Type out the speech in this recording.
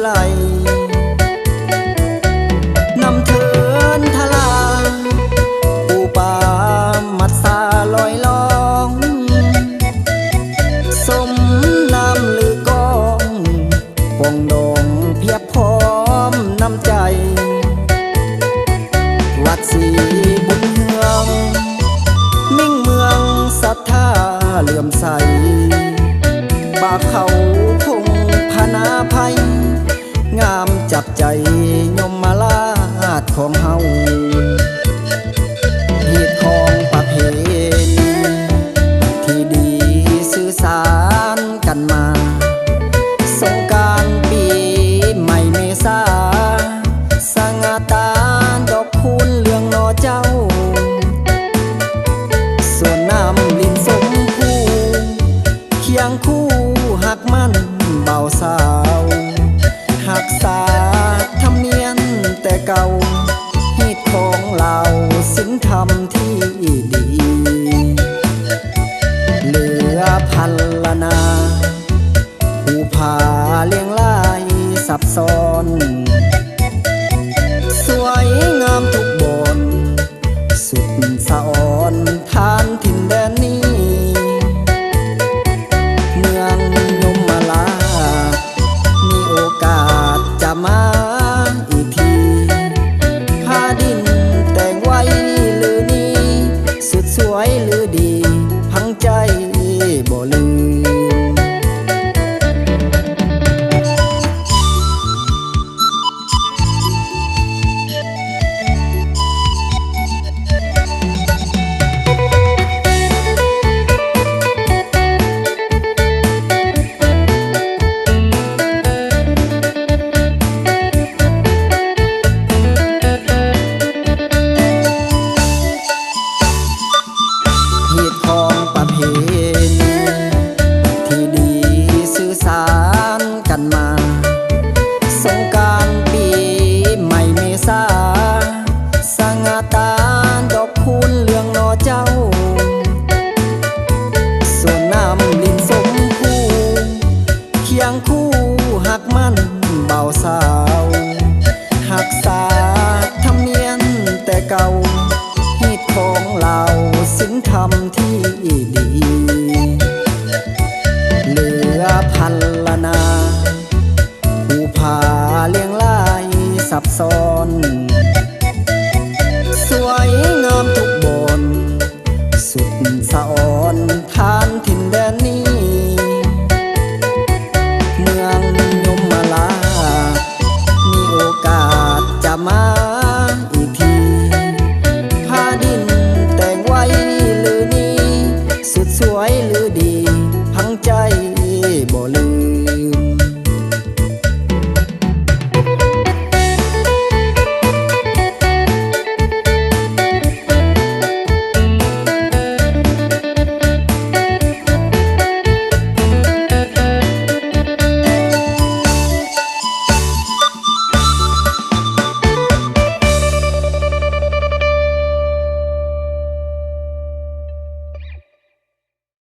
ลนำเทินทลาปูปามัดสาลอยลองสมน้ำลือกองปองดองเพียบพร้อมน้ำใจวัดศรีบุญเฮืองมิ่งเมืองศรัทธาเหลื่อมใสป่าเขาคงพนาภัยงามจับใจยมมาลาดของเฮาเหตุของประเพณีที่ดีสื่อสารกันมาสงกรานต์ปีใหม่เมษาสง่าตาดอกคูณเลืองนอเจ้าส่วนน้ำลินสมผู้เคียงคู่หักมันเบาสาวหักษาธรรมเนียมแต่เก่าฮีดของเราสินธรรมที่ดีเหลือพันละนาผู้พาเลี้ยงลายซับซ้อนสวยงามทุกบนสุดสะอ่อนทานถิ่นแดนนี้เมืองยมมาลามีโอกาสจะมาอีกทีพาดินแต่งไว้หรือนี้สุดสวยหรือดีพังใจบ่ลืมที่ดีสื่อสารกันมาสงกรานต์ปีใหม่เมษาสง่าตาดอกคูณเลืองนอเจ้าส่วนน้ำลินสมผู้เคียงคู่หักมันเบาสาวหักษาธรรมเนียมแต่เก่าฮีดของเราสินธรรมที่ดีเหลือพันละนาผู้พาเลี้ยงลายซับซ้อนสวยงามทุกบนสุดสะอ่อนทานถิ่นแดนนี้เมืองยมมาลามีโอกาสจะมาอีกทีพาดินแต่งไว้หรือนี้สุดสวยหรือดี